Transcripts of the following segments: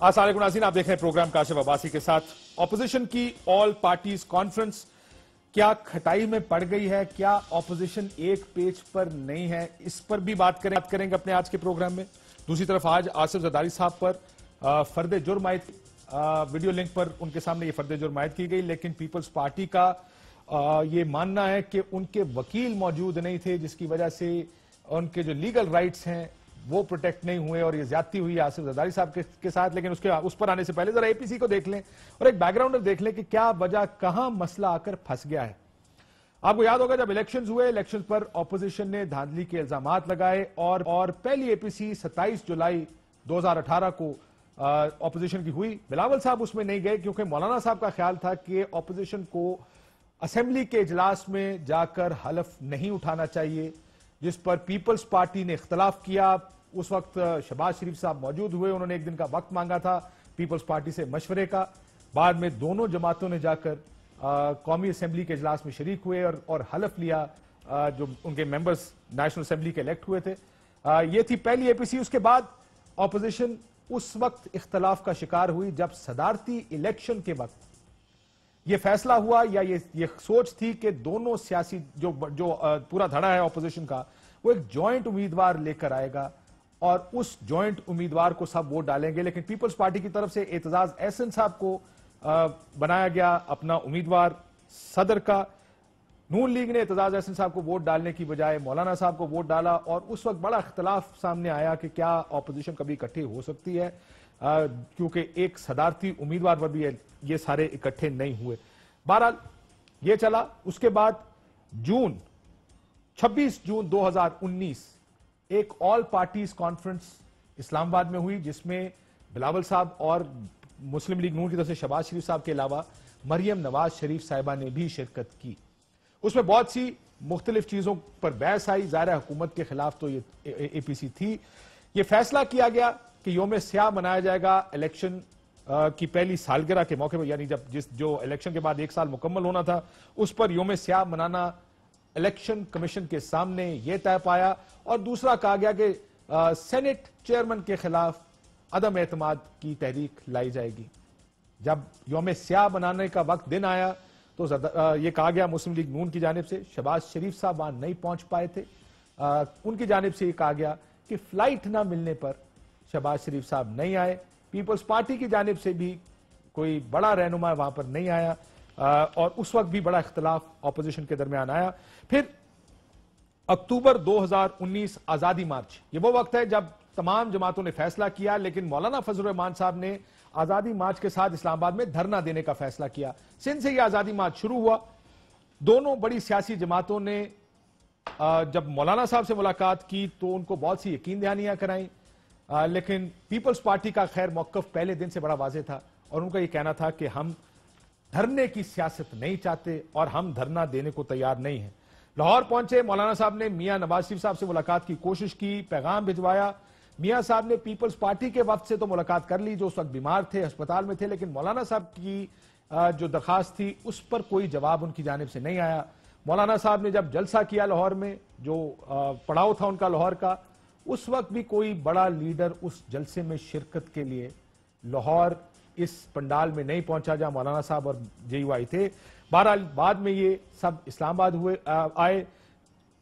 السلام علیکم ناظرین، آپ دیکھ رہے ہیں پروگرام کاشف عباسی کے ساتھ۔ اپوزیشن کی آل پارٹیز کانفرنس کیا کھٹائی میں پڑ گئی ہے؟ کیا اپوزیشن ایک پیج پر نہیں ہے؟ اس پر بھی بات کریں گے اپنے آج کے پروگرام میں۔ دوسری طرف آج آصف زرداری صاحب پر فرد جرم عائد، ویڈیو لنک پر ان کے سامنے یہ فرد جرم عائد کی گئی، لیکن پیپلز پارٹی کا یہ ماننا ہے کہ ان کے وکیل موجود نہیں تھے، جس کی وجہ سے ان کے جو لیگل رائٹس ہیں وہ پروٹیکٹ نہیں ہوئے اور یہ زیادتی ہوئی آصف زرداری صاحب کے ساتھ۔ لیکن اس پر آنے سے پہلے ذرا اے پی سی کو دیکھ لیں اور ایک بیک گراؤنڈر دیکھ لیں کہ کیا وجہ، کہاں مسئلہ آ کر پھنس گیا ہے۔ آپ کو یاد ہوگا جب الیکشنز ہوئے، الیکشن پر اپوزیشن نے دھاندلی کے الزامات لگائے اور پہلی اے پی سی 27 جولائی 2018 کو اپوزیشن کی ہوئی۔ بلاول صاحب اس میں نہیں گئے کیونکہ مولانا صاحب کا خیال تھا کہ اپوزیشن کو اسمبلی کے اجلاس میں جا کر حلف نہیں اٹھانا چاہیے، جس پر پیپلز پارٹی نے اختلاف کیا۔ اس وقت شہباز شریف صاحب موجود ہوئے، انہوں نے ایک دن کا وقت مانگا تھا پیپلز پارٹی سے مشورے کا۔ بعد میں دونوں جماعتوں نے جا کر قومی اسمبلی کے اجلاس میں شریک ہوئے اور حلف لیا، جو ان کے ممبرز نیشنل اسمبلی کے الیکٹ ہوئے تھے۔ یہ تھی پہلی اے پی سی۔ اس کے بعد اپوزیشن اس وقت اختلاف کا شکار ہوئی جب صدارتی الیکشن کے وقت یہ فیصلہ ہوا یا یہ سوچ تھی کہ دونوں سیاسی جو پورا دھڑا ہے اپوزیشن کا، وہ ایک جوائنٹ امیدوار لے کر آئے گا اور اس جوائنٹ امیدوار کو سب ووٹ ڈالیں گے۔ لیکن پیپلز پارٹی کی طرف سے اعتزاز احسن صاحب کو بنایا گیا اپنا امیدوار صدر کا۔ نون لیگ نے اعتزاز احسن صاحب کو ووٹ ڈالنے کی بجائے مولانا صاحب کو ووٹ ڈالا اور اس وقت بڑا اختلاف سامنے آیا کہ کیا اپوزیشن کبھی اکٹھے ہو سکتی ہے، کیونکہ ایک صدارتی امیدوار پر بھی یہ سارے اکٹھے نہیں ہوئے۔ بہرحال یہ چلا۔ اس کے بعد 26 جون 2019 ایک آل پارٹیز کانفرنس اسلام آباد میں ہوئی، جس میں بلاول صاحب اور مسلم لیگ نون کی طرف سے شہباز شریف صاحب کے علاوہ مریم نواز شریف صاحبہ نے بھی شرکت کی۔ اس میں بہت سی مختلف چیزوں پر بحث آئی۔ ظاہر حکومت کے خلاف تو یہ اے پی سی تھی۔ یہ فیصلہ کیا گیا کہ یوم سیاہ منایا جائے گا الیکشن کی پہلی سالگرہ کے موقع پر، یعنی جو الیکشن کے بعد 1 سال مکمل ہونا تھا اس پر یوم سیاہ منانا الیکشن کمیشن کے سامنے یہ طے پایا۔ اور دوسرا کہا گیا کہ سینٹ چیئرمین کے خلاف عدم اعتماد کی تحریک لائی جائے گی۔ جب یوم سیاہ منانے کا وقت دن آیا تو یہ کہا گیا مسلم لیگ نون کی جانب سے، شہباز شریف صاحب وہاں نہیں پہنچ پائے تھے، ان کی جانب سے یہ کہا گیا کہ فلائٹ نہ ملنے پر شہباز شریف صاحب نہیں آئے۔ پیپلز پارٹی کی جانب سے بھی کوئی بڑا رہنما وہاں پر نہیں آیا اور اس وقت بھی بڑا اختلاف اپوزیشن کے درمیان آیا۔ پھر اکتوبر 2019 آزادی مارچ، یہ وہ وقت ہے جب تمام جماعتوں نے فیصلہ کیا، لیکن مولانا فضل الرحمان صاحب نے آزادی مارچ کے ساتھ اسلام آباد میں دھرنا دینے کا فیصلہ کیا۔ سندھ سے یہ آزادی مارچ شروع ہوا۔ دونوں بڑی سیاسی جماعتوں نے جب مولانا صاحب سے ملاقات کی تو ان کو بہت سی یقین دہانیاں کرائیں، لیکن پیپلز پارٹی کا خیر موقف پہلے دن سے بڑا واضح تھا اور ان کا یہ کہنا تھا کہ ہم دھرنے کی سیاست نہیں چاہتے اور ہم دھرنا دینے کو تیار نہیں ہیں۔ لاہور پہنچے، مولانا صاحب نے میاں نواز شریف صاحب سے ملاقات کی کوشش کی، پیغام بھجوایا۔ میاں صاحب نے پیپلز پارٹی کے وفد سے تو ملاقات کر لی جو اس وقت بیمار تھے، ہسپتال میں تھے، لیکن مولانا صاحب کی جو درخواست تھی اس پر کوئی جواب ان کی جانب سے نہیں آیا۔ مولانا صاحب نے جب جلسہ کیا لاہور میں، جو پڑاؤ تھا ان کا لاہور کا، اس وقت بھی کوئی بڑا لیڈر اس جلسے میں شرکت کے لیے لاہور اس پنڈال میں نہیں پہنچا جہاں مولانا صاحب اور جے یو آئی تھے۔ بہرحال بعد میں یہ سب اسلام آباد آئے۔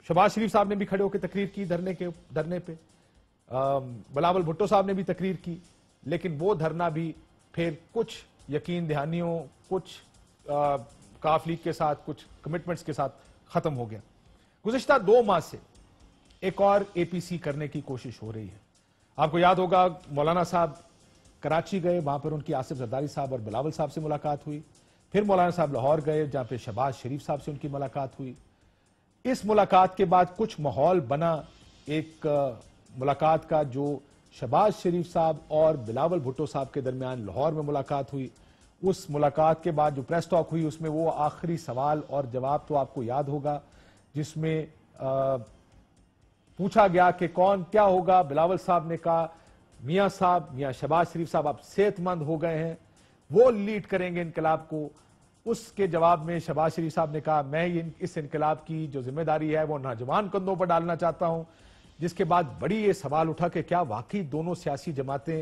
شہباز شریف صاحب نے بھی کھڑے ہو کے تقریر کی دھرنے پہ، بلاول بھٹو صاحب نے بھی تقریر کی، لیکن وہ دھرنا بھی پھر کچھ یقین دہانیوں، کچھ کاف لیگ کے ساتھ، کچھ کمٹمنٹس کے ساتھ ختم ہو گیا۔ گزشتہ 2 ماہ سے ایک اور اے پی سی کرنے کی کوشش ہو رہی ہے۔ آپ کو یاد ہوگا مولانا صاحب کراچی گئے، وہاں پر ان کی آصف زرداری صاحب اور بلاول صاحب سے ملاقات ہوئی۔ پھر مولانا صاحب لاہور گئے جہاں پہ شہباز شریف صاحب سے ان کی ملاقات ہوئی۔ اس ملاقات کے بعد کچھ ماحول بنا ایک ملاقات کا، جو شہباز شریف صاحب اور بلاول بھٹو صاحب کے درمیان لاہور میں ملاقات ہوئی۔ اس ملاقات کے بعد جو پریس ٹاک ہوئی اس میں وہ آخری سوال اور جواب تو آپ کو یاد ہوگا، جس میں پوچھا گیا کہ کون کیا ہوگا۔ بلاول صاحب نے کہا میاں شہباز شریف صاحب اب صحت مند ہو گئے ہیں، وہ لیڈ کریں گے انقلاب کو۔ اس کے جواب میں شہباز شریف صاحب نے کہا میں اس انقلاب کی جو ذمہ داری ہے وہ نوجوان کندھوں پر ڈالنا چاہتا ہوں، جس کے بعد بڑی یہ سوال اٹھا کہ کیا واقعی دونوں سیاسی جماعتیں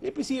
APC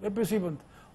APC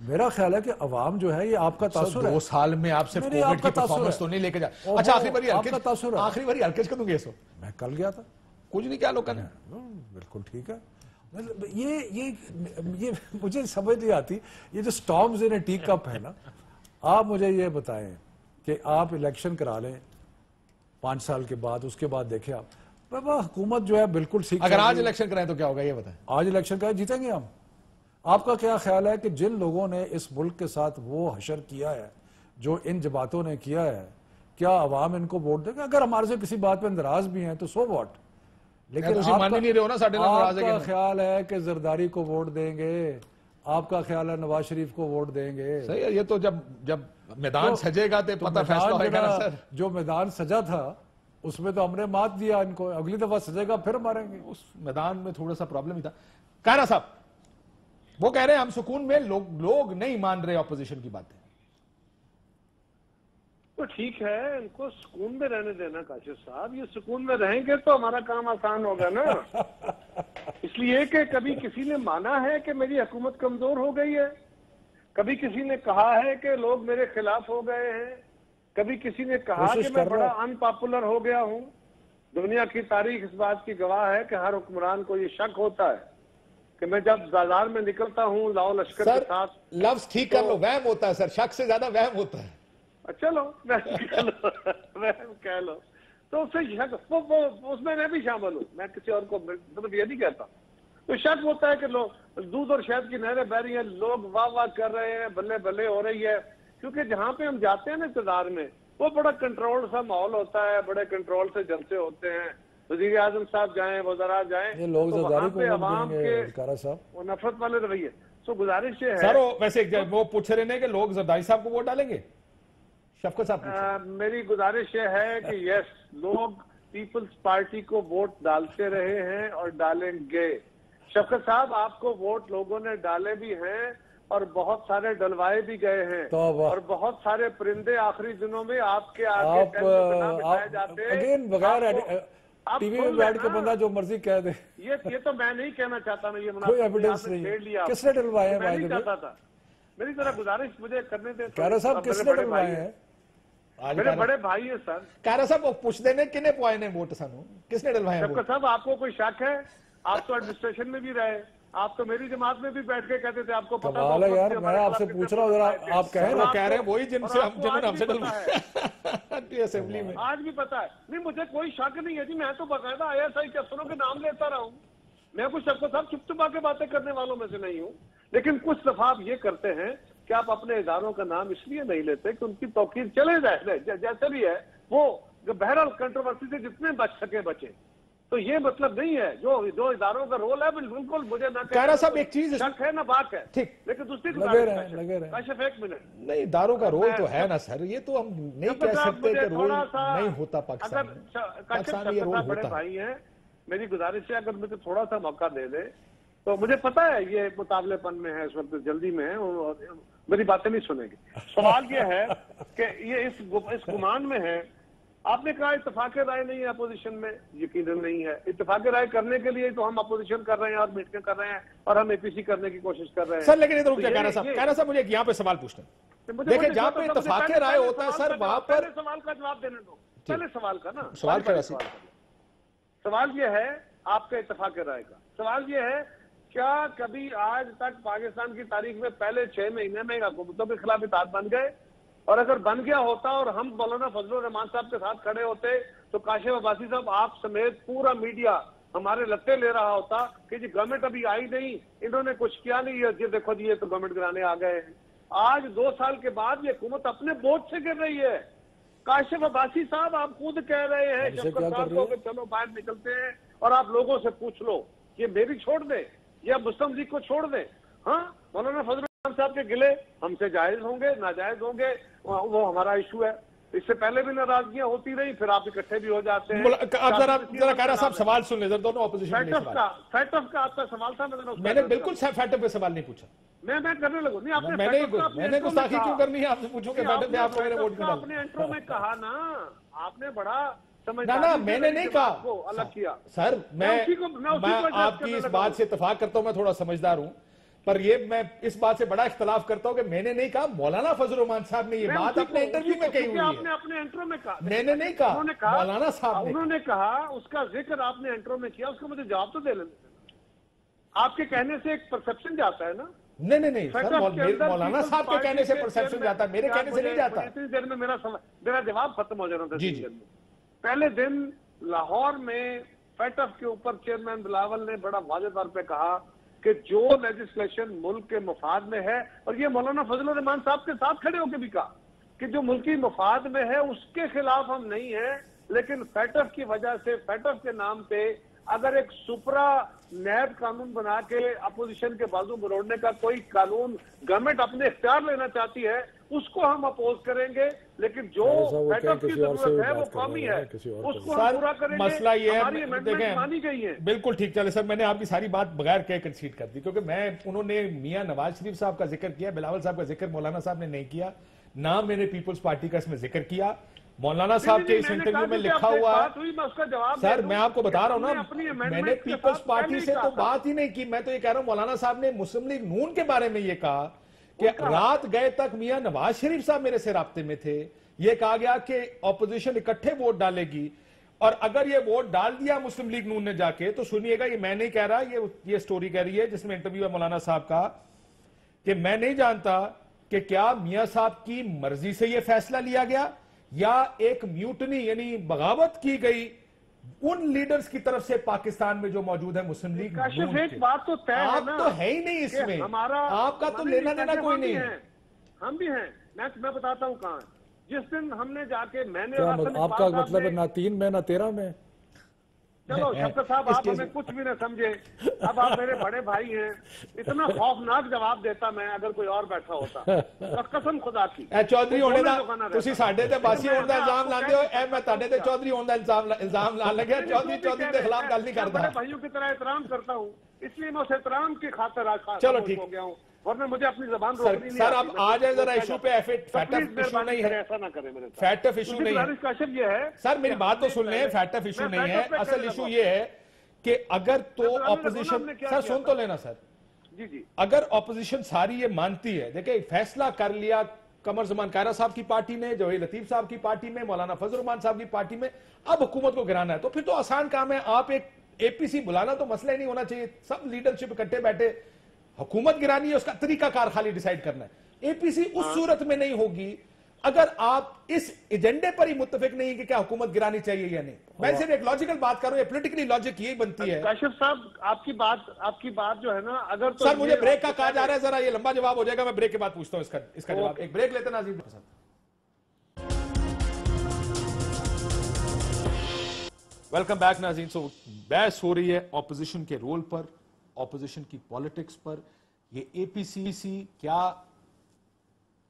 میرا خیال ہے کہ عوام جو ہے یہ آپ کا تاثر ہے. 2 سال میں آپ صرف نہیں، کووڈ آپ کا کی تاثر پرفارمنس ہے. تو نہیں لے کے جا. اوہو، اچھا آخری باری آپ کا تاثر ہے. آخری باری ہلکش کدوں گے سو میں کل گیا تھا. کچھ نہیں کیا لوگ کرنے. بالکل ٹھیک ہے. یہ مجھے سمجھ نہیں آتی یہ جو storms in A T cup ہے نا. آپ مجھے یہ بتائیں کہ آپ الیکشن کرا لیں 5 سال کے بعد, اس کے بعد دیکھیں آپ بابا حکومت جو ہے بالکل سیکھ. اگر آج الیکشن کرائیں تو کیا ہوگا یہ بتائیں. آج الیکشن کرائیں جیتیں گے ہم. آپ کا کیا خیال ہے کہ جن لوگوں نے اس ملک کے ساتھ وہ حشر کیا ہے جو ان جماعتوں نے کیا ہے, کیا عوام ان کو ووٹ دے گا؟ اگر ہمارے سے کسی بات پہ ناراض بھی ہیں تو سو واٹ. لیکن آپ کا خیال ہے کہ زرداری کو ووٹ دیں گے, آپ کا خیال ہے نواز شریف کو ووٹ دیں گے. صحیح ہے. یہ تو جب میدان سجے گا تو پتہ فیصلہ ہوئے گا نا سر. جو میدان سجا تھا اس میں تو ہم نے مات دیا ان کو, اگلی دفعہ سجے گا پھر ماریں گے. اس میدان میں تھوڑا سا پرابلم ہی تھا. کائرہ صاحب وہ کہہ رہے ہیں ہم سکون میں, لوگ نہیں مان رہے اپوزیشن کی باتیں. تو ٹھیک ہے, ان کو سکون میں رہنے دینا کاشف صاحب. یہ سکون میں رہیں گے تو ہمارا کام آسان ہوگا نا. اس لیے کہ کبھی کسی نے مانا ہے کہ میری حکومت کمزور ہو گئی ہے, کبھی کسی نے کہا ہے کہ لوگ میرے خلاف ہو گئے ہیں, کبھی کسی نے کہا کہ میں بڑا ان پاپولر ہو گیا ہوں. دنیا کی تاریخ اس بات کی گواہ ہے کہ ہر حکمران کو یہ شک ہوتا ہے کہ میں جب بازار میں نکلتا ہوں لاؤ لشکر کے ساتھ. لفظ ٹھیک کر لو, وہم ہوتا ہے سر, شک سے زیادہ وہم ہوتا ہے. چلو وہم کہہ لو تو اس سے شک, اس میں بھی شامل ہوں, میں کسی اور کو مطلب یہ نہیں کہتا. تو شک ہوتا ہے کہ لوگ دودھ اور شہد کی نہریں بہ رہی ہیں, لوگ واہ واہ کر رہے ہیں, بلے بلے ہو رہی ہے. کیونکہ جہاں پہ ہم جاتے ہیں نا اقتدار میں, وہ بڑا کنٹرول سا ماحول ہوتا ہے, بڑے کنٹرول سے جلسے ہوتے ہیں. وزیر اعظم صاحب جائیں, وزراء جائیں, لوگ تو وہاں پہ عوام کے وہ نفرت والے رویے. سو گزارش یہ ہے سر ویسے وہ پوچھ رہے ہیں کہ لوگ زرداری صاحب کو ووٹ ڈالیں گے. شفقت صاحب میری گزارش یہ ہے کہ یس, لوگ پیپلز پارٹی کو ووٹ ڈالتے رہے ہیں اور ڈالیں گے. شفقت صاحب آپ کو ووٹ لوگوں نے ڈالے بھی ہیں اور بہت سارے ڈلوائے بھی گئے ہیں, اور بہت سارے پرندے آخری دنوں میں آپ کے آگے بتائے جاتے ہیں. بغیر ٹی وی میں بیٹھ کے بندہ جو مرضی کہہ دے. یہ تو میں نہیں کہنا چاہتا, میں یہ کوئی ایویڈنس نہیں. کس نے ڈلوائے میں نہیں چاہتا تھا. میری طرح گزارش مجھے کرنے دیں. کہہ رہے صاحب کس نے ڈلوائے ہیں؟ میرے بڑے بھائی ہیں سر. کہہ صاحب وہ پوچھ دینے کنے پوائے نے ووٹ سانو, کس نے ڈلوائے ہیں؟ صاحب آپ کو کوئی شک ہے؟ آپ تو ایڈمنسٹریشن میں بھی رہے, آپ تو میری جماعت میں بھی بیٹھ کے کہتے تھے, آپ کو پتا ہے یار. میں آپ سے پوچھ رہا ہوں ذرا, آپ کہہ رہے ہیں وہی جن سے ہم سے ڈلوائے اسمبلی میں. آج بھی پتا ہے. نہیں مجھے کوئی شک نہیں ہے جی, میں تو باقاعدہ آئی ایس آئی کے افسروں کے نام لیتا رہا ہوں. میں کچھ شفقت صاحب چپ چپا کے باتیں کرنے والوں میں سے نہیں ہوں. لیکن کچھ دفعہ آپ یہ کرتے ہیں کہ آپ اپنے اداروں کا نام اس لیے نہیں لیتے کہ ان کی توقیر چلے جائے, جیسے بھی ہے وہ بہرحال کنٹروورسی سے جتنے بچ سکے بچے. تو یہ مطلب نہیں ہے جو اداروں کا رول ہے بالکل مجھے نہ کہہ صاحب ایک چیز شک ہے نہ بات ہے. ٹھیک, لیکن دوسری کاشف ایک منٹ, نہیں اداروں کا رول تو ہے نا سر, یہ تو ہم نہیں کہہ سکتے کہ رول نہیں ہوتا پاکستان میں. یہ رول ہوتا ہے. بھائی ہیں, میری گزارش ہے اگر مجھے تھوڑا سا موقع دے دے تو مجھے پتا ہے یہ مطالبے پن میں ہے, اس وقت جلدی میں ہے, میری باتیں نہیں سنیں گے. سوال یہ ہے کہ یہ اس گمان میں ہے. آپ نے کہا اتفاق رائے نہیں ہے اپوزیشن میں, یقیناً نہیں ہے. اتفاق رائے کرنے کے لیے تو ہم اپوزیشن کر رہے ہیں اور میٹنگ کر رہے ہیں اور ہم اے پی سی کرنے کی کوشش کر رہے ہیں. سر لیکن ادھر کیا کہنا صاحب مجھے یہاں پہ سوال پوچھنا ہے. دیکھیں جہاں پہ اتفاق رائے ہوتا ہے سر وہاں پر سوال کا جواب دینے دو. پہلے سوال کا نا سوال یہ ہے آپ کے اتفاق رائے کا. سوال یہ ہے کیا کبھی آج تک پاکستان کی تاریخ میں پہلے 6 مہینے میں حکومتوں کے خلاف اتحاد بن گئے؟ اور اگر بن گیا ہوتا اور ہم مولانا فضل الرحمان صاحب کے ساتھ کھڑے ہوتے تو کاشف عباسی صاحب آپ سمیت پورا میڈیا ہمارے لتے لے رہا ہوتا کہ جی گورنمنٹ ابھی آئی نہیں, انہوں نے کچھ کیا نہیں, یہ دیکھو جی یہ تو گورنمنٹ گرانے آ گئے ہیں. آج 2 سال کے بعد یہ حکومت اپنے بوجھ سے گر رہی ہے. کاشف عباسی صاحب آپ خود کہہ رہے ہیں شفقت صاحب کو کہ چلو باہر نکلتے ہیں اور آپ لوگوں سے پوچھ لو, یہ میری چھوڑ دیں یا مسلم لیگ کو چھوڑ دیں. ہاں مولانا فضل الرحمان صاحب کے گلے ہم سے جائز ہوں گے ناجائز ہوں گے, وہ ہمارا ایشو ہے. اس سے پہلے بھی ناراضگیاں ہوتی رہی, پھر آپ اکٹھے بھی ہو جاتے ہیں. اب ذرا کہہ صاحب سوال سن لیں, دونوں اپوزیشن فیٹ آف کا آپ کا سوال تھا. میں نے بالکل فیٹ آف پہ سوال نہیں پوچھا, میں کرنے لگوں. نہیں آپ میں نے گستاخی کیوں کرنی ہے آپ سے پوچھوں کہ فیٹ آف پہ آپ لوگوں نے ووٹ کیوں ڈالا. آپ نے انٹرو میں کہا نا, آپ نے بڑا نا میں نے نہیں کہا الگ کیا. سر میں آپ کی اس بات سے اتفاق کرتا ہوں, میں تھوڑا سمجھدار ہوں. پر یہ میں اس بات سے بڑا اختلاف کرتا ہوں کہ میں نے نہیں کہا، مولانا فضل الرحمان صاحب نے یہ بات اپنے انٹرویو میں کہی ہوئی ہے. آپ نے اپنے انٹرو میں کہا، میں نے نہیں کہا، مولانا صاحب نے. انہوں نے کہا، اس کا ذکر آپ نے انٹرو میں کیا، اس کا مجھے جواب تو دے لینا. آپ کے کہنے سے ایک پرسپشن جاتا ہے نا. نہیں سر، مولانا صاحب کے کہنے سے پرسپشن جاتا ہے، میرے کہنے سے نہیں جاتا. اتنی دیر میں میرا جواب ختم ہو جانا تھا. جی. پہلے دن لاہور میں فیٹف کے اوپر چیئرمین بلاول نے بڑا واضح طور پہ کہا کہ جو لیجسلیشن ملک کے مفاد میں ہے، اور یہ مولانا فضل الرحمان صاحب کے ساتھ کھڑے ہو کے بھی کہا کہ جو ملکی مفاد میں ہے اس کے خلاف ہم نہیں ہیں، لیکن فیٹف کی وجہ سے، فیٹف کے نام پہ اگر ایک سپرا نیب قانون بنا کے اپوزیشن کے بازو مروڑنے کا کوئی قانون گورنمنٹ اپنے اختیار لینا چاہتی ہے، اس کو ہم اپوز کریں گے، لیکن جو فیٹف کی ضرورت ہے وہ قومی ہے، اس کو ہم پورا کریں گے. مسئلہ یہ ہماری ہے، امینڈمنٹ مانی گئی ہے. بالکل ٹھیک. چلے سر، میں نے آپ کی ساری بات بغیر کہے کنسیڈ کر دی، کیونکہ انہوں نے میاں نواز شریف صاحب کا ذکر کیا، بلاول صاحب کا ذکر مولانا صاحب نے نہیں کیا، نہ میں نے پیپلز پارٹی کا اس میں ذکر کیا. مولانا صاحب کے اس انٹرویو میں لکھا ہوا ہے. سر میں آپ کو بتا رہا ہوں نا، میں نے پیپلز پارٹی سے تو بات ہی نہیں کی. میں تو یہ کہہ رہا ہوں مولانا صاحب نے مسلم لیگ نون کے بارے میں یہ کہا کہ رات گئے تک میاں نواز شریف صاحب میرے سے رابطے میں تھے. یہ کہا گیا کہ اپوزیشن اکٹھے ووٹ ڈالے گی، اور اگر یہ ووٹ ڈال دیا مسلم لیگ نون نے جا کے، تو سنیے گا، یہ میں نہیں کہہ رہا، یہ سٹوری کہہ رہی ہے جس میں انٹرویو ہے مولانا صاحب کا، کہ میں نہیں جانتا کہ کیا میاں صاحب کی مرضی سے یہ فیصلہ لیا گیا یا ایک میوٹنی یعنی بغاوت کی گئی ان لیڈرز کی طرف سے پاکستان میں جو موجود ہے مسلم لیگ نون کے. ایک بات تو طے ہے نا، آپ تو ہے ہی نہیں اس میں، آپ کا تو لینا دینا کوئی نہیں ہے. ہم بھی ہیں. میں بتاتا ہوں کہاں. جس دن ہم نے جا کے، میں نے آپ کا مطلب ہے نہ 3 میں نہ 13 میں. چلو شفقت صاحب، آپ ہمیں کچھ بھی نہ سمجھے. اب آپ میرے بڑے بھائی ہیں. اتنا خوفناک جواب دیتا میں اگر کوئی اور بیٹھا ہوتا، قسم خدا کی. چودھری ہونے دا تسی ساڈے تے باسی ہونے دا الزام لاندے ہو، اے میں تہاڈے تے چودھری ہونے دا الزام لان لگا. چودھری دے خلاف گل نہیں کردا. بڑے بھائیوں کی طرح احترام کرتا ہوں، اس لیے میں اس احترام کی خاطر چلو ٹھیک ہو گیا ہوں، ورنہ مجھے اپنی زبان روکنی نہیں. سر اب آ جائے ذرا ایشو پہ. فیٹف ایشو نہیں ہے، ایسا نہ کریں میرے ساتھ. فیٹف ایشو نہیں ہے. کاشف یہ ہے سر میری بات تو سن لیں، فیٹف ایشو نہیں ہے. اصل ایشو یہ ہے کہ اگر تو اپوزیشن، سر سن تو لینا سر، جی اگر اپوزیشن ساری یہ مانتی ہے، دیکھیں فیصلہ کر لیا قمر زمان کائرہ صاحب کی پارٹی نے، جوہر لطیف صاحب کی پارٹی میں، مولانا فضل الرحمان صاحب کی پارٹی میں، اب حکومت کو گرانا ہے، تو پھر تو آسان کام ہے. آپ ایک اے پی سی بلانا تو مسئلہ ہی نہیں ہونا چاہیے. سب لیڈرشپ اکٹھے بیٹھے حکومت گرانی ہے، اس کا طریقہ کار خالی ڈیسائیڈ کرنا ہے. اے پی سی اس صورت میں نہیں ہوگی اگر آپ اس ایجنڈے پر ہی متفق نہیں کہ کیا حکومت گرانی چاہیے یا نہیں. میں صرف ایک لاجیکل بات کر رہا ہوں، پولیٹیکلی لاجک یہی بنتی ہے. کاشف صاحب آپ کی بات جو ہے نا، اگر سر مجھے بریک کا کہا جا رہا ہے، ذرا یہ لمبا جواب ہو جائے گا، میں بریک کے بعد پوچھتا ہوں اس کا جواب. ایک بریک لیتے ہیں ناظرین. ویلکم بیک ناظرین. سو بحث ہو رہی ہے اپوزیشن کے رول پر، اپوزیشن کی پالیٹکس پر. یہ اے پی سی کیا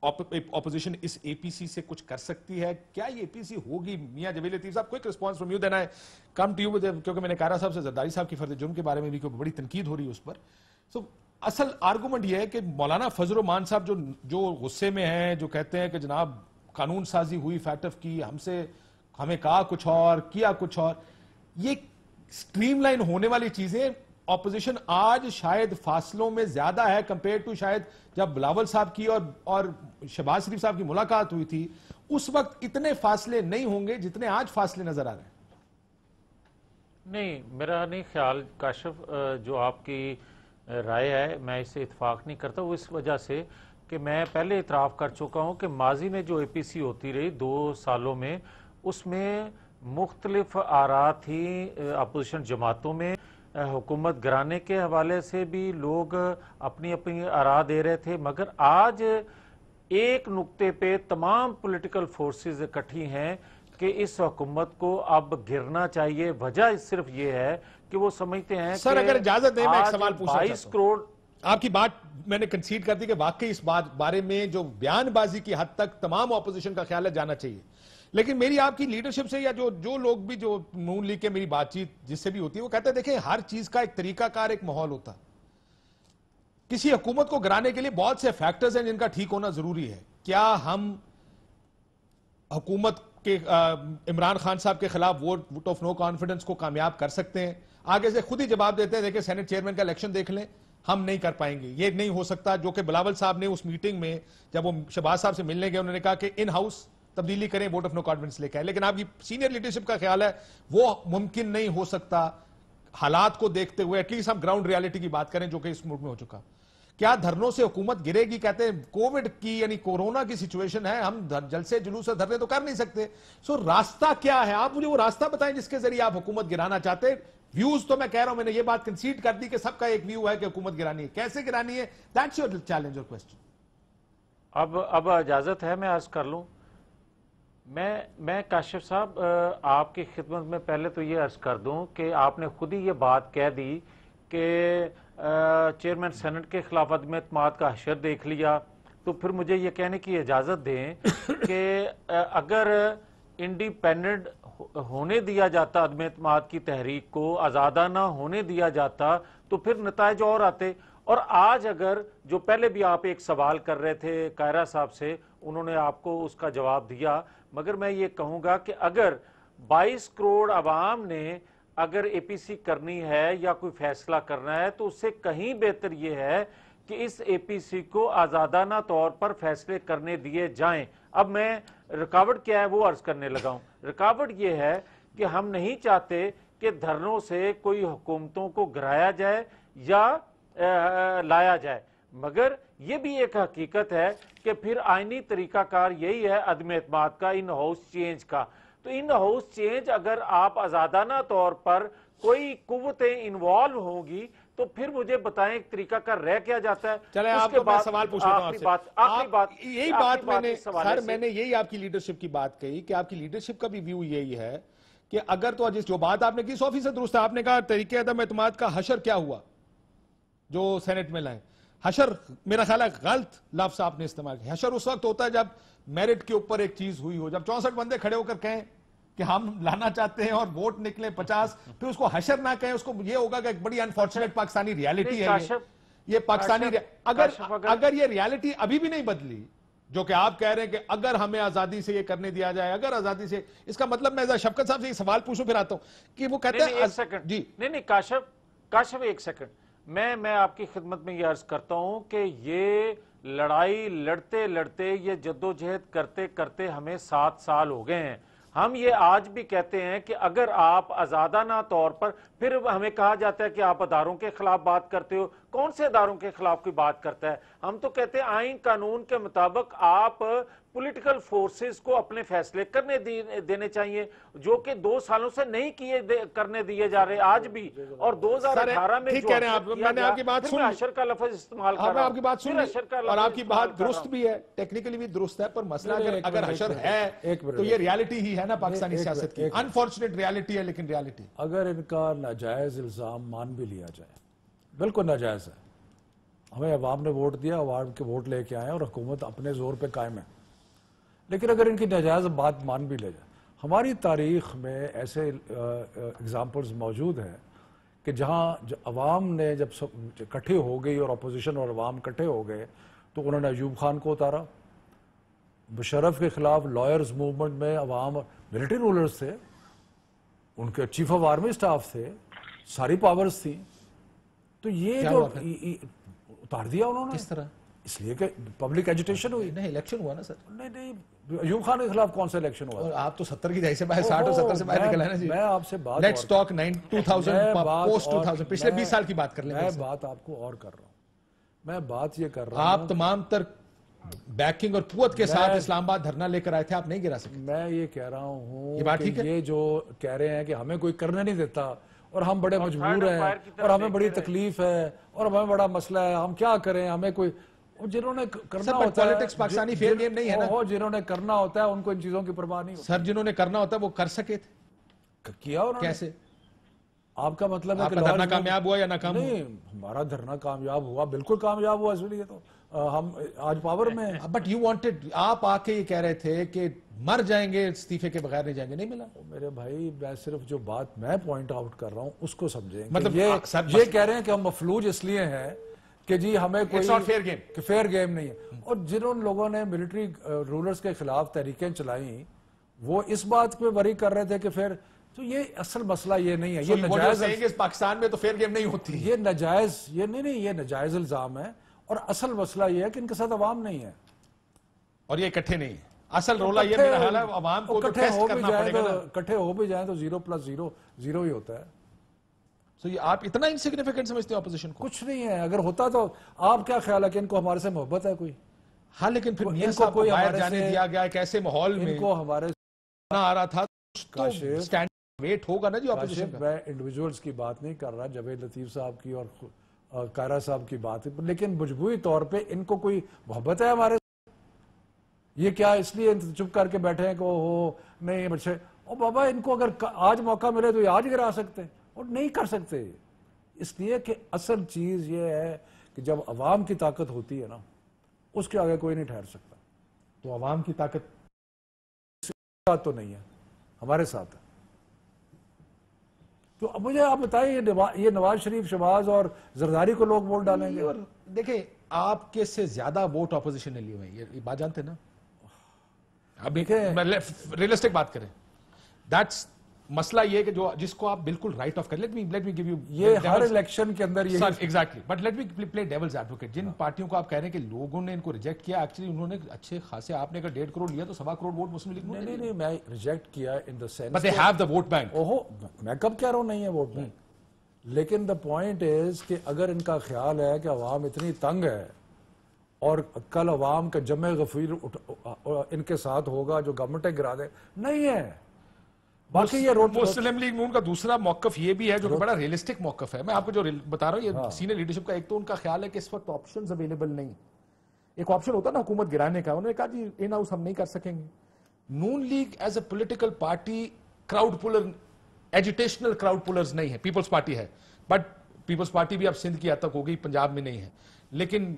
اپوزیشن اس اے پی سی سے کچھ کر سکتی ہے؟ کیا یہ اے پی سی ہوگی؟ میاں جوہر لطیف صاحب، quick response from you, then I come to you, کیونکہ میں نے کائرہ صاحب سے زرداری صاحب کی فرد جرم کے بارے میں بھی بڑی تنقید ہو رہی ہے اس پر. سو اصل آرگومنٹ یہ ہے کہ مولانا فضل الرحمان صاحب جو غصے میں ہیں، جو کہتے ہیں کہ جناب قانون سازی ہوئی فیٹف کی، ہمیں کہا کچھ اور کیا کچھ اور، یہ سٹریم لائن ہونے والی چیزیں اپوزیشن آج شاید فاصلوں میں زیادہ ہے کمپیئر ٹو شاید جب بلاول صاحب کی اور شہباز شریف صاحب کی ملاقات ہوئی تھی. اس وقت اتنے فاصلے نہیں ہوں گے جتنے آج فاصلے نظر آ رہے ہیں. نہیں، میرا نہیں خیال کاشف، جو آپ کی رائے ہے میں اس سے اتفاق نہیں کرتا. وہ اس وجہ سے کہ میں پہلے اعتراف کر چکا ہوں کہ ماضی میں جو اے پی سی ہوتی رہی 2 سالوں میں، اس میں مختلف آراء تھی اپوزیشن جماعتوں میں. حکومت گرانے کے حوالے سے بھی لوگ اپنی اپنی آراء دے رہے تھے، مگر آج ایک نقطے پہ تمام پولیٹیکل فورسز اکٹھی ہیں کہ اس حکومت کو اب گرنا چاہیے. وجہ صرف یہ ہے کہ وہ سمجھتے ہیں سر اگر اجازت دیں میں ایک سوال پوچھنا چاہتا ہوں. 22 کروڑ آپ کی بات میں نے کنسیڈ کر دی کہ واقعی اس بات بارے میں جو بیان بازی کی حد تک تمام اپوزیشن کا خیال ہے جانا چاہیے، لیکن میری آپ کی لیڈرشپ سے یا جو لوگ بھی جو نون لیگ کے میری بات چیت جس سے بھی ہوتی ہے، وہ کہتے ہیں دیکھیں ہر چیز کا ایک طریقہ کار، ایک ماحول ہوتا. کسی حکومت کو گرانے کے لیے بہت سے فیکٹرز ہیں جن کا ٹھیک ہونا ضروری ہے. کیا ہم حکومت کے عمران خان صاحب کے خلاف ووٹ آف نو کانفیڈنس کو کامیاب کر سکتے ہیں؟ آگے سے خود ہی جواب دیتے ہیں. دیکھیں سینٹ چیئرمین کا الیکشن دیکھ لیں، ہم نہیں کر پائیں گے. یہ نہیں ہو سکتا جو کہ بلاول صاحب نے اس میٹنگ میں جب وہ شہباز صاحب سے ملنے گئے انہوں نے کہا کہ ان ہاؤس تبدیلی کریں, ووٹ آف نو کانفیڈنس لے کے آئے. لیکن آپ کی سینئر لیڈرشپ کا خیال ہے وہ ممکن نہیں ہو سکتا حالات کو دیکھتے ہوئے, ایٹ لیسٹ ہم گراؤنڈ ریالٹی کی بات کریں جو کہ اس ملک میں ہو چکا. کیا دھرنوں سے حکومت گرے گی؟ کہتے ہیں کووڈ کی یعنی کورونا کی سچویشن ہے, ہم جلسے جلوس سے دھرنے تو کر نہیں سکتے. سو راستہ کیا ہے؟ آپ مجھے وہ راستہ بتائیں جس کے ذریعے آپ حکومت گرانا چاہتے ہیں. ویوز تو میں کہہ رہا ہوں, میں نے یہ بات کنسیڈ کر دی کہ سب کا ایک ویو ہے کہ حکومت گرانی ہے. کیسے گرانی ہے؟ دیٹس یور چیلنج اور کوسچن. اب اجازت ہے میں عرض کر لوں. میں کاشف صاحب آپ کی خدمت میں پہلے تو یہ عرض کر دوں کہ آپ نے خود ہی یہ بات کہہ دی کہ چیئرمین سینٹ کے خلاف عدم اعتماد کا حشر دیکھ لیا, تو پھر مجھے یہ کہنے کی اجازت دیں کہ اگر انڈیپینڈنٹ ہونے دیا جاتا عدم اعتماد کی تحریک کو, آزادانہ ہونے دیا جاتا, تو پھر نتائج اور آتے. اور آج اگر جو پہلے بھی آپ ایک سوال کر رہے تھے قاہرہ صاحب سے, انہوں نے آپ کو اس کا جواب دیا, مگر میں یہ کہوں گا کہ اگر 22 کروڑ عوام نے اگر اے پی سی کرنی ہے یا کوئی فیصلہ کرنا ہے تو اس سے کہیں بہتر یہ ہے کہ اس اے پی سی کو آزادانہ طور پر فیصلے کرنے دیے جائیں. اب میں رکاوٹ کیا ہے وہ عرض کرنے لگا ہوں. رکاوٹ یہ ہے کہ ہم نہیں چاہتے کہ دھرنوں سے کوئی حکومتوں کو گرایا جائے یا لایا جائے, مگر یہ بھی ایک حقیقت ہے کہ پھر آئینی طریقہ کار یہی ہے عدم اعتماد کا, ان ہاؤس چینج کا. تو ان ہاؤس چینج اگر آپ آزادانہ طور پر کوئی قوتیں انوالو ہوں گی تو پھر مجھے بتائیں ایک طریقہ کا رہ کیا جاتا ہے. چلیں آپ کو میں سوال پوچھ لیتا ہوں آپ سے. یہی بات میں نے یہی آپ کی لیڈرشپ کی بات کہی کہ آپ کی لیڈرشپ کا بھی ویو یہی ہے کہ اگر تو جو بات آپ نے کی 100% درست ہے. آپ نے کہا طریقے عدم اعتماد کا حشر کیا ہوا جو سینٹ میں لائیں. حشر میرا خیال ہے غلط لفظ آپ نے استعمال کیا. حشر اس وقت ہوتا ہے جب میرٹ کے اوپر ایک چیز ہوئی ہو, جب 64 بندے کھڑے ہو کر کہیں کہ ہم لانا چاہتے ہیں اور ووٹ نکلے 50, پھر اس کو حشر نہ کہیں, اس کو یہ ہوگا کہ ایک بڑی انفارچونیٹ پاکستانی ریالٹی ہے یہ پاکستانی. اگر یہ ریالٹی ابھی بھی نہیں بدلی جو کہ آپ کہہ رہے ہیں کہ اگر ہمیں آزادی سے یہ کرنے دیا جائے, اگر آزادی سے, اس کا مطلب میں شفقت صاحب سے یہ سوال پوچھوں پھر آتا ہوں کہ وہ کہتے ہیں جی نہیں کاشف ایک سیکنڈ, میں آپ کی خدمت میں یہ عرض کرتا ہوں کہ یہ لڑائی لڑتے لڑتے, یہ جدوجہد کرتے کرتے ہمیں 7 سال ہو گئے ہیں. ہم یہ آج بھی کہتے ہیں کہ اگر آپ آزادانہ طور پر, پھر ہمیں کہا جاتا ہے کہ آپ اداروں کے خلاف بات کرتے ہو. کون سے اداروں کے خلاف کوئی بات کرتا ہے؟ ہم تو کہتے ہیں آئین قانون کے مطابق آپ پولیٹیکل فورسز کو اپنے فیصلے کرنے دینے چاہیے, جو کہ 2 سالوں سے نہیں کرنے دیے جا رہے آج بھی. اور 2018 میں میں نے آپ کی بات سن, حشر کا لفظ استعمال کر رہا ہوں, آپ کی بات سن اور آپ کی بات درست بھی ہے, ٹیکنیکلی بھی درست ہے, پر مسئلہ اگر حشر ہے تو یہ ریالٹی ہی ہے نا پاکستانی سیاست کی. انفارچونیٹ ریالٹی ہے لیکن ریالٹی. اگر ان کا ناجائز الزام مان بھی لیا جائے, بالکل ناجائز ہے, ہمیں عوام نے ووٹ دیا, عوام کے ووٹ لے کے آئے اور حکومت اپنے زور پہ قائم ہے, لیکن اگر ان کی ناجائز بات مان بھی لے جائے, ہماری تاریخ میں ایسے اگزامپلز موجود ہیں کہ جہاں عوام نے جب اکٹھے ہو گئی اور اپوزیشن اور عوام اکٹھے ہو گئے تو انہوں نے ایوب خان کو اتارا. مشرف کے خلاف لائرز موومنٹ میں عوام ملٹری رولرز تھے, ان کے چیف آف آرمی سٹاف تھے, ساری پاورز تھیں, تو یہ جو اتار دیا انہوں نے. کس طرح؟ اس لیے کہ پبلک ایجیٹیشن ہوئی. نہیں الیکشن ہوا نا سر. نہیں ایوب خان کے خلاف کون سا الیکشن ہوا؟ اور آپ تو 70 کی دہائی سے باہر 60 اور 70 سے باہر نکل آئے نا جی. میں آپ سے بات لیٹس ٹاک 2000 پوسٹ 2000 پچھلے 20 سال کی بات کر لیں. میں بات آپ کو اور کر رہا ہوں, میں بات یہ کر رہا ہوں, آپ تمام تر بیکنگ اور قوت کے ساتھ اسلام آباد دھرنا لے کر آئے تھے, آپ نہیں گرا سکتے. میں یہ کہہ رہا ہوں یہ بات ٹھیک ہے. یہ جو کہہ رہے ہیں کہ ہمیں کوئی کرنے نہیں دیتا اور ہم بڑے مجبور ہیں اور ہمیں بڑی تکلیف ہے اور ہمیں بڑا مسئلہ ہے, ہم کیا کریں, ہمیں کوئی, جنہوں نے کرنا ہوتا ہے, پالیٹکس پاکستانی فیئر گیم نہیں ہے نا, جنہوں نے کرنا ہوتا ہے ان کو ان چیزوں کی پرواہ نہیں ہوتی. سر جنہوں نے کرنا ہوتا ہے وہ کر سکے تھے, کیا انہوں نے. کیسے؟ آپ کا مطلب ہے کہ دھرنا کامیاب ہوا یا ناکام ہوا؟ نہیں, ہمارا دھرنا کامیاب ہوا, بالکل کامیاب ہوا, اس لیے تو ہم آج پاور میں ہیں. بٹ یو وانٹڈ, آپ آ کے یہ کہہ رہے تھے کہ مر جائیں گے استعفے کے بغیر نہیں جائیں گے, نہیں ملا. میرے بھائی میں صرف جو بات میں پوائنٹ آؤٹ کر رہا ہوں اس کو سمجھیں. مطلب یہ کہہ رہے ہیں کہ ہم مفلوج اس لیے ہیں کہ جی ہمیں کوئی فیئر گیم نہیں ہے. اور جنہوں لوگوں نے ملٹری رولرز کے خلاف تحریکیں چلائیں وہ اس بات پہ وری کر رہے تھے کہ پھر تو یہ اصل مسئلہ یہ نہیں ہے. So یہ what you're نجائز saying is پاکستان میں تو فیئر گیم نہیں ہوتی. یہ نجائز یہ نہیں یہ نجائز الزام ہے, اور اصل مسئلہ یہ ہے کہ ان کے ساتھ عوام نہیں ہے اور یہ اکٹھے نہیں ہے. اصل رولا یہ میرا حال ہے عوام کو اکٹھے ٹیسٹ ہو کرنا بھی جائیں پڑے گا نا. تو اکٹھے ہو بھی جائیں تو 0+0 0 ہی ہوتا ہے. So یہ آپ اتنا انسگنیفیکنٹ سمجھتے ہیں اپوزیشن کو؟ کچھ نہیں ہے. اگر ہوتا تو آپ کیا خیال ہے کہ ان کو ہمارے سے محبت ہے کوئی؟ ہاں لیکن پھر میاں ان کو صاحب کو کوئی باہر ہمارے جانے سے دیا گیا ایک ایسے ماحول میں ان کو ہمارے آ رہا تھا تو کاشف سٹینڈ ویٹ ہوگا نا جی اپوزیشن کا. میں انڈیویجولز کی بات نہیں کر رہا, جاوید لطیف صاحب کی اور کائرہ صاحب کی بات ہے, لیکن مجموعی طور پہ ان کو کوئی محبت ہے ہمارے سے؟ یہ کیا اس لیے چپ کر کے بیٹھے ہیں کہ ہو نہیں بچے او بابا, ان کو اگر آج موقع ملے تو یہ آج گرا سکتے اور نہیں کر سکتے, اس لیے کہ اصل چیز یہ ہے کہ جب عوام کی طاقت ہوتی ہے نا اس کے آگے کوئی نہیں ٹھہر سکتا. تو عوام کی طاقت تو نہیں ہے, ہمارے ساتھ ہے. تو اب مجھے آپ بتائیں یہ نواز شریف, شہباز اور زرداری کو لوگ ووٹ ڈالیں گے؟ اور دیکھیں آپ کے سے زیادہ ووٹ اپوزیشن نے لیے ہوئے ہیں, یہ بات جانتے ہیں نا. اب ریئلسٹک بات کریں, دیٹس مسئلہ یہ کہ جو جس کو آپ بالکل رائٹ آف کریں. لیٹ می گیو یو یہ ہر الیکشن کے اندر یہ exactly, but let me play devil's advocate. جن پارٹیوں کو آپ کہہ رہے ہیں کہ لوگوں نے ان کو ریجیکٹ کیا, ایکچولی انہوں نے اچھے خاصے, آپ نے اگر 1.5 کروڑ لیا تو 1.25 کروڑ ووٹ مسلم لیگ نے. نہیں میں ریجیکٹ کیا in the sense but they have the vote bank. اوہو میں کب کہہ رہا ہوں نہیں ہے ووٹ بینک, لیکن دا پوائنٹ از کہ اگر ان کا خیال ہے کہ عوام اتنی تنگ ہے اور کل عوام کا جمع غفیر ان کے ساتھ ہوگا جو گورنمنٹیں گرا دے, نہیں ہے. باقی یہ مسلم لیگ نون کا دوسرا موقف یہ بھی ہے جو کہ بڑا ریئلسٹک موقف ہے. میں آپ کو جو بتا رہا ہوں یہ سینئر لیڈرشپ کا, ایک تو ان کا خیال ہے کہ اس وقت آپشنز اویلیبل نہیں. ایک آپشن ہوتا ہے نا حکومت گرانے کا, انہوں نے کہا جی ان ہاؤس ہم نہیں کر سکیں گے. Noon League is a political party crowd puller, agitational crowd pullers نہیں ہے. پیپلز پارٹی ہے, بٹ پیپلز پارٹی بھی اب سندھ کی حد تک ہو گئی, پنجاب میں نہیں ہے. لیکن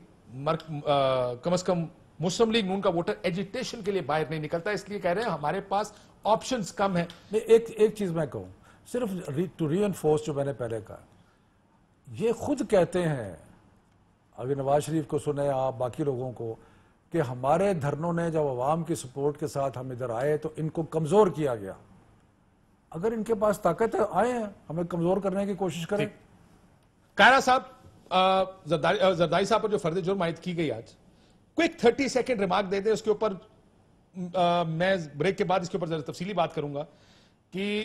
کم از کم مسلم لیگ نون کا ووٹر ایجیٹیشن کے لیے باہر نہیں نکلتا, اس لیے کہہ رہے ہیں ہمارے پاس آپشنز کم ہیں. ایک چیز میں کہوں, صرف ٹو ری انفورس جو میں نے پہلے کہا, یہ خود کہتے ہیں اگر نواز شریف کو سنے آپ باقی لوگوں کو کہ ہمارے دھرنوں نے جب عوام کی سپورٹ کے ساتھ ہم ادھر آئے تو ان کو کمزور کیا گیا. اگر ان کے پاس طاقت ہے آئے ہیں, ہمیں کمزور کرنے کی کوشش کریں. کائرہ صاحب, زرداری صاحب پر جو فرد جرم عائد کی گئی آج, کوئک 30 سیکنڈ ریمارک دے دیں اس کے اوپر. میں بریک کے بعد اس کے اوپر ذرا تفصیلی بات کروں گا کہ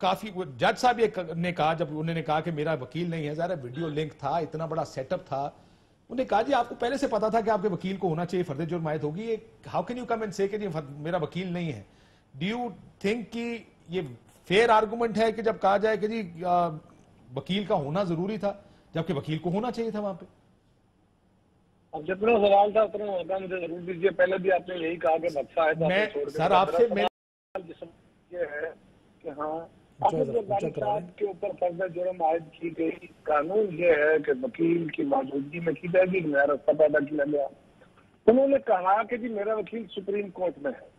کافی جج صاحب یہ نے کہا, جب انہوں نے کہا کہ میرا وکیل نہیں ہے, ظاہر ویڈیو لنک تھا, اتنا بڑا سیٹ اپ تھا, انہوں نے کہا جی آپ کو پہلے سے پتا تھا کہ آپ کے وکیل کو ہونا چاہیے, فرد جرم عائد ہوگی. How can you come and سے کہ جی میرا وکیل نہیں ہے؟ ڈو یو تھنک کہ یہ فیئر آرگومنٹ ہے کہ جب کہا جائے کہ جی وکیل کا ہونا ضروری تھا جبکہ وکیل کو ہونا چاہیے تھا وہاں پہ؟ اب جتنا سوال تھا اتنا ہوتا مجھے ضرور دیجیے. پہلے بھی آپ نے یہی کہا کہ بادشاہ ہے, میں سر آپ سے یہ ہے کہ ہاں صاحب کے اوپر فرد جرم عائد کی گئی. قانون یہ ہے کہ وکیل کی موجودگی میں کی جائے گی, نیا راستہ پیدا کیا گیا. انہوں نے کہا کہ جی میرا وکیل سپریم کورٹ میں ہے.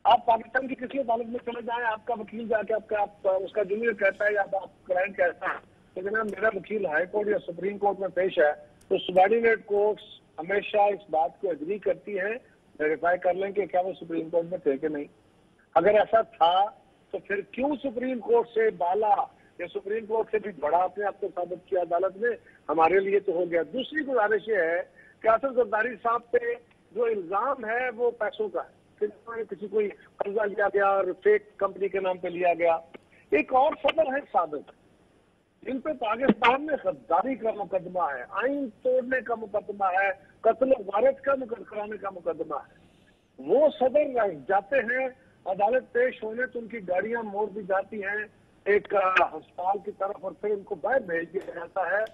آپ پاکستان کی کسی عدالت میں چلے جائیں, آپ کا وکیل جا کے اس کا جونیئر کہتا ہے یا آپ کلائنٹ کہتا ہے کہ جناب میرا وکیل ہائی کورٹ یا سپریم کورٹ میں پیش ہے, تو سبارڈینیٹ کورٹس ہمیشہ اس بات کو اگری کرتی ہیں, ویریفائی کر لیں کہ کیا وہ سپریم کورٹ میں تھے کہ نہیں. اگر ایسا تھا تو پھر کیوں سپریم کورٹ سے بالا یا سپریم کورٹ سے بھی بڑا اپنے آپ کو ثابت کیا عدالت میں؟ ہمارے لیے تو ہو گیا. دوسری گزارش یہ ہے کہ آصف زرداری صاحب پہ جو الزام ہے وہ پیسوں کا ہے, کسی کوئی قرضہ لیا گیا اور فیک کمپنی کے نام پہ لیا گیا. ایک اور صدر ہے صادق, جن پہ پاکستان میں غداری کا مقدمہ ہے, آئین توڑنے کا مقدمہ ہے, قتل و غارت کا کرانے کا مقدمہ ہے. وہ صدر جاتے ہیں عدالت پیش ہونے تو ان کی گاڑیاں موڑ دی جاتی ہیں ایک ہسپتال کی طرف اور پھر ان کو باہر بھیج دیا جاتا ہے.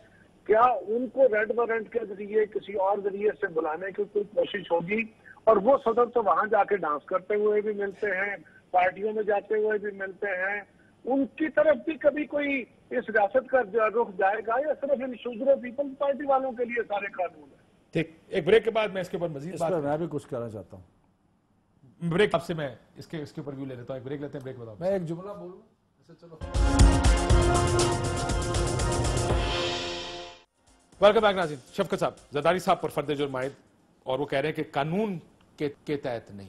کیا ان کو ریڈ وارنٹ کے ذریعے کسی اور ذریعے سے بلانے کی کوئی کوشش ہوگی؟ اور وہ صدر تو وہاں جا کے ڈانس کرتے ہوئے بھی ملتے ہیں, پارٹیوں میں جاتے ہوئے بھی ملتے ہیں. ان کی طرف بھی کبھی کوئی اس ریاست کا رخ جائے گا یا صرف ان شوگر پیپلز پارٹی والوں کے لیے سارے قانون ہیں؟ ٹھیک, ایک بریک کے بعد میں اس کے اوپر مزید بات, میں بھی کچھ کہنا چاہتا ہوں. بریک آپ سے میں اس کے اوپر ویو لے لیتا ہوں. ایک بریک لیتے ہیں, بریک بتاؤ. میں ایک جملہ بولوں, چلو. ویلکم بیک ناظرین. شفقت صاحب, زرداری صاحب پر فرد جرم عائد, اور وہ کہہ رہے ہیں کہ قانون کے تحت نہیں.